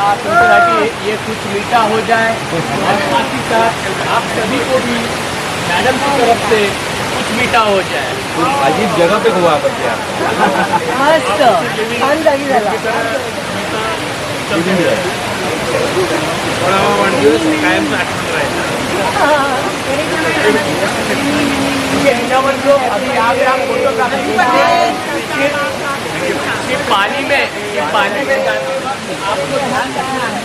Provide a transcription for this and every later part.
ताकि ये कुछ मीठा हो जाए और साथ ही साथ आप सभी को भी मैडम की तरफ से कुछ मीठा हो जाए। अजीब जगह पे हुआ करते आप मस्त छान जागी झाला. याच्यावर जो अभी आप फोटोग्राफी पानी में जाते वक्त आपको ध्यान रखना है।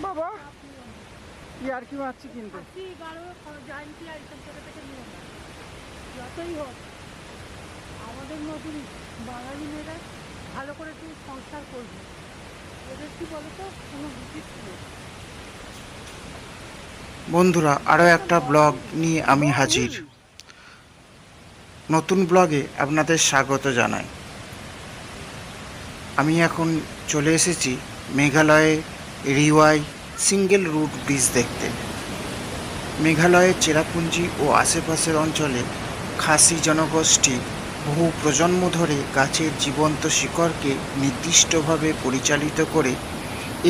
বাবা ইয়ার কি মারছি কিন্তু যতই হোক আমাদের মতন বাঙালি মেয়েরা ভালো করে একটু সংসার করবে, ওদের কি বলতো কোনো উচিত নেই। বন্ধুরা, আরও একটা ব্লগ নিয়ে আমি হাজির। নতুন ব্লগে আপনাদের স্বাগত জানাই। আমি এখন চলে এসেছি মেঘালয়ে রিওয়াই সিঙ্গেল রুট ব্রিজ দেখতে। মেঘালয়ের চেরাপুঞ্জি ও আশেপাশের অঞ্চলে খাসি জনগোষ্ঠী বহু প্রজন্ম ধরে গাছের জীবন্ত শিকড়কে নির্দিষ্টভাবে পরিচালিত করে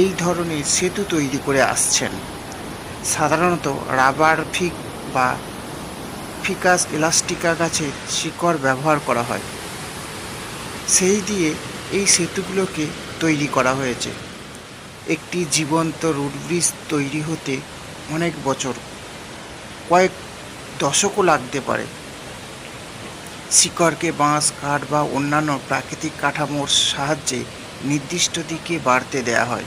এই ধরনের সেতু তৈরি করে আসছেন। সাধারণত রাবার ফিক বা ফিকাস ইলাস্টিকা গাছের শিকড় ব্যবহার করা হয়, সেই দিয়ে এই সেতুগুলোকে তৈরি করা হয়েছে। একটি জীবন্ত রুট ব্রিজ তৈরি হতে অনেক বছর, কয়েক দশকও লাগতে পারে। শিকড়কে বাঁশ, কাঠ বা অন্যান্য প্রাকৃতিক কাঠামোর সাহায্যে নির্দিষ্ট দিকে বাড়তে দেওয়া হয়।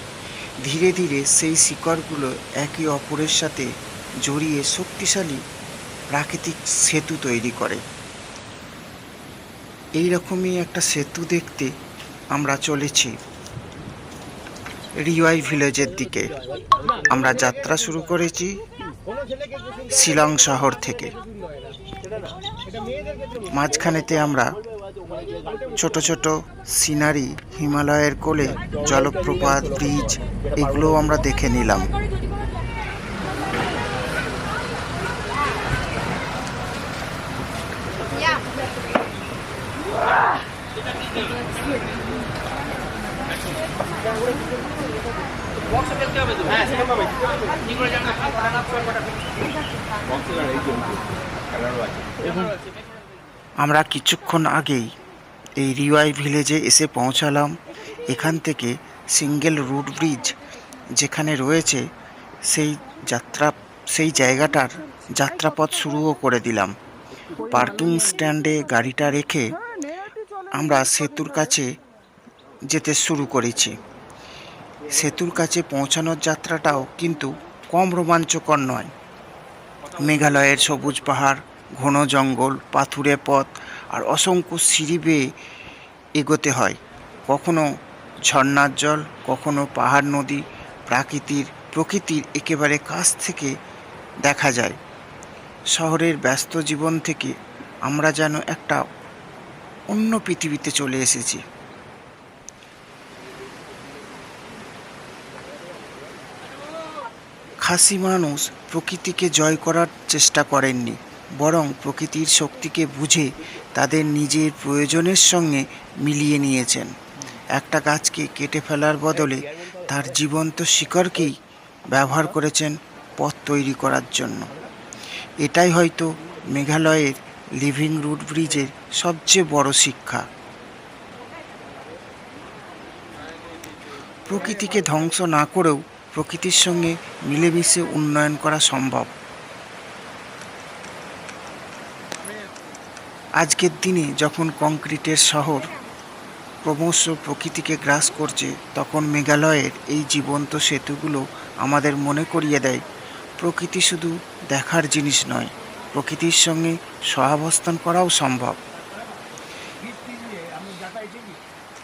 ধীরে ধীরে সেই শিকড়গুলো একে অপরের সাথে জড়িয়ে শক্তিশালী প্রাকৃতিক সেতু তৈরি করে। এই রকমই একটা সেতু দেখতে আমরা চলেছি রিওয়াই ভিলেজের দিকে। আমরা যাত্রা শুরু করেছি শিলং শহর থেকে। মাঝখানেতে আমরা ছোট ছোট সিনারি, হিমালয়ের কোলে জলপ্রপাত, ব্রিজ, এগুলোও আমরা দেখে নিলাম। আমরা কিছুক্ষণ আগেই এই রিওয়াই ভিলেজে এসে পৌঁছালাম। এখান থেকে সিঙ্গেল রুট ব্রিজ যেখানে রয়েছে সেই জায়গাটার যাত্রাপথ শুরুও করে দিলাম। পার্কিং স্ট্যান্ডে গাড়িটা রেখে আমরা সেতুর কাছে যেতে শুরু করেছি। সেতুর কাছে পৌঁছানোর যাত্রাটাও কিন্তু কম রোমাঞ্চকর নয়। মেঘালয়ের সবুজ পাহাড়, ঘন জঙ্গল, পাথুরে পথ আর অসংখ্য সিঁড়ি বেয়ে এগোতে হয়। কখনো ঝর্ণার জল, কখনো পাহাড়, নদী, প্রকৃতির একেবারে কাছ থেকে দেখা যায়। শহরের ব্যস্ত জীবন থেকে আমরা যেন একটা অন্য পৃথিবীতে চলে এসেছি। খাসি মানুষ প্রকৃতিকে জয় করার চেষ্টা করেননি, বরং প্রকৃতির শক্তিকে বুঝে তাদের নিজের প্রয়োজনের সঙ্গে মিলিয়ে নিয়েছেন। একটা গাছকে কেটে ফেলার বদলে তার জীবন্ত শিকড়কেই ব্যবহার করেছেন পথ তৈরি করার জন্য। এটাই হয়তো মেঘালয়ের লিভিং রুট ব্রিজের সবচেয়ে বড় শিক্ষা। প্রকৃতিকে ধ্বংস না করেও প্রকৃতির সঙ্গে মিলেমিশে উন্নয়ন করা সম্ভব। আজকের দিনে যখন কংক্রিটের শহর ক্রমশ প্রকৃতিকে গ্রাস করছে, তখন মেঘালয়ের এই জীবন্ত সেতুগুলো আমাদের মনে করিয়ে দেয় প্রকৃতি শুধু দেখার জিনিস নয়, প্রকৃতির সঙ্গে সহাবস্থান করাও সম্ভব।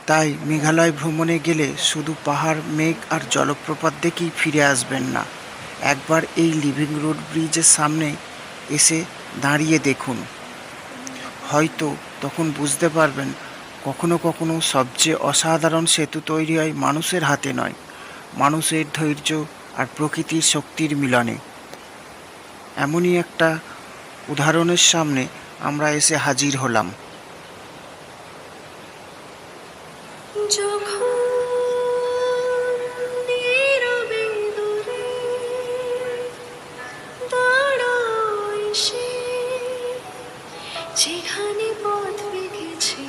তাই মেঘালয় ভ্রমণে গেলে শুধু পাহাড়, মেঘ আর জলপ্রপাত দেখেই ফিরে আসবেন না। একবার এই লিভিং রুট ব্রিজের সামনে এসে দাঁড়িয়ে দেখুন, হয়তো তখন বুঝতে পারবেন কখনো কখনো সবচেয়ে অসাধারণ সেতু তৈরি হয় মানুষের হাতে নয়, মানুষের ধৈর্য আর প্রকৃতির শক্তির মিলনে। এমনই একটা উদাহরণের সামনে আমরা এসে হাজির হলাম। যখন নীরবে দূরে দাঁড়াই সে, যেখানে পথ বেঁকেছি,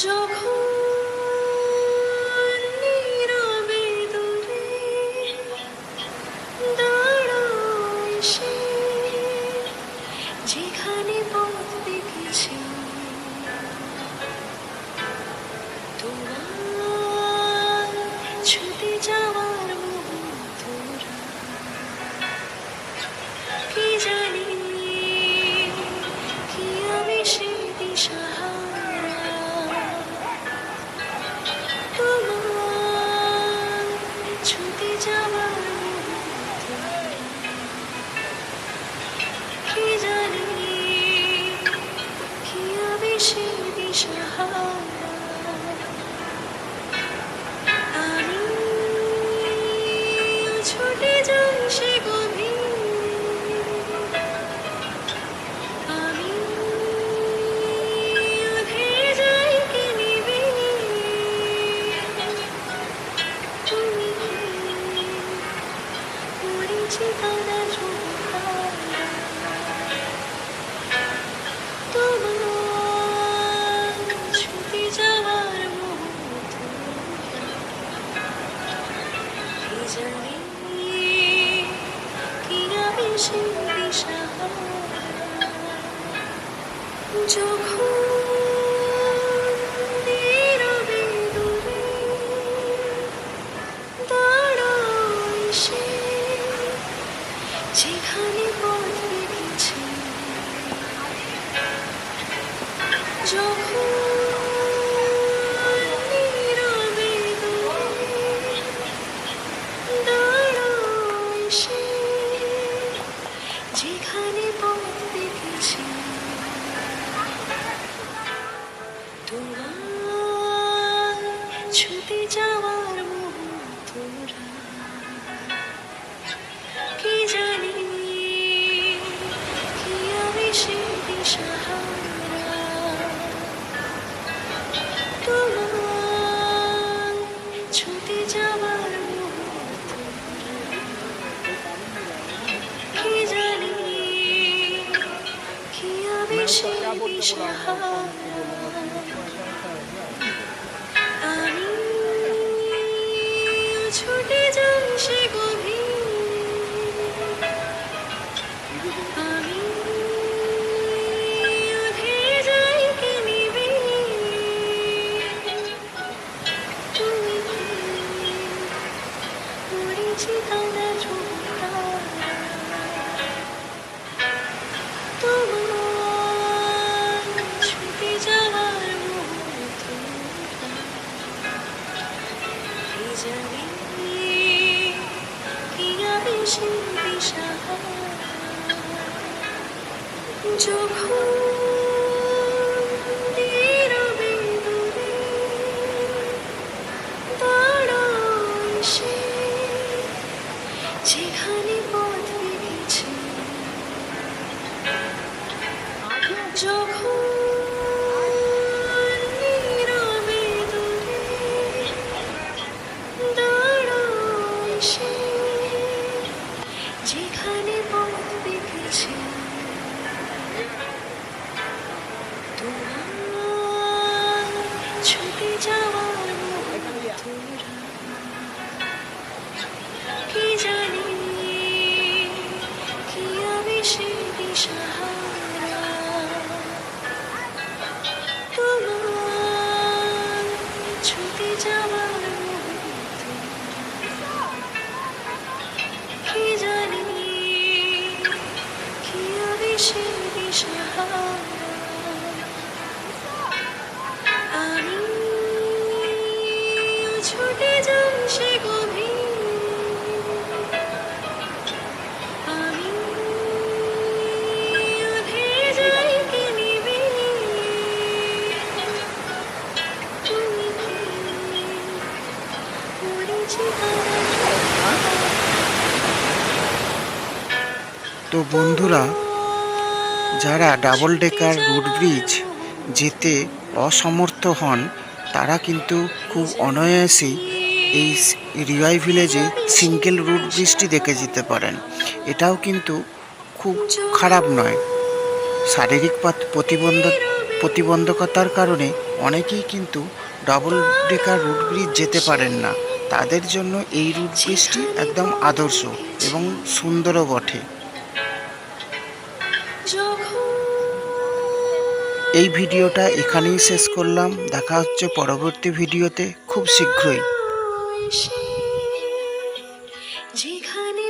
যখন নীরবে দূরে দাঁড়াই সে, যেখানে পথ বেঁকেছি, তোমার ছুটে যাওয়ার মুহূর্তরা, কি জানি কি আমি সে দিশাহারা, তোমার ছুটে যাওয়ার মুহূর্তরা, কি জানি কি আমি সে দিশাহারা, আমি ছুটে যাই সে গভীর, আমি ধেয়ে যাই কি নিবিড়, তুমি পরিচিত না ঝোঁকা, তোমার ছুটে যাওয়ার মুহূর্ত, কি জানি কি আমি সে দিশাহারা, যখন নীরবে দূরে দাঁড়াই সে, যেখানে পথ বেঁকেছি, যখন নীরবে দূরে দাঁড়াই সে, যেখানে পথ বেঁকেছি, তোমার ছুটে যাওয়ার মুহূর্তরা, কি জানি কি আমি সে দিশাহারা, তোমার ছুটে যাওয়ার মুহূর্তরা, কি জানি কি আমি সে দিশাহারা, আমি ছুটে যাই সে গভীর, আমি ধেয়ে যাই কি নিবিড়, তুমি পরিচিত না ঝোঁকা, তোমার ছুটে যাওয়ার মুহূর্তরা, কি জানি কি আমি সে দিশাহারা, যখন নীরবে দূরে দাঁড়াই সে, যেখানে পথ বেঁকেছি, যখন নীরবে দূরে দাঁড়াই সে, যেখানে পথ বেঁকেছি, তোমার ছুটে যাওয়ার মুহূর্তরা, কি জানি কি আমি সে দিশাহারা, তোমার ছুটে যাওয়ার মুহূর্তরা, কি জানি কি আমি সে দিশাহারা, আমি ছুটে যাই সে গভীর, আমি ধেয়ে যাই কি নিবিড়, তুমি পরিচিত না ঝোঁকা, তো বন্ধুরা, যারা ডাবল ডেকার রুট ব্রিজ যেতে অসমর্থ হন তারা কিন্তু খুব অনায়াসেই এই রিওয়াই ভিলেজে সিঙ্গেল রুট ব্রিজটি দেখে যেতে পারেন। এটাও কিন্তু খুব খারাপ নয়। শারীরিক প্রতিবন্ধকতার কারণে অনেকেই কিন্তু ডাবল ডেকার রুট ব্রিজ যেতে পারেন না, তাদের জন্য এই রুট ব্রিজটি একদম আদর্শ এবং সুন্দরও বটে। এই ভিডিওটা এখানেই শেষ করলাম। দেখা হচ্ছে পরবর্তী ভিডিওতে খুব শীঘ্রই। যেখানে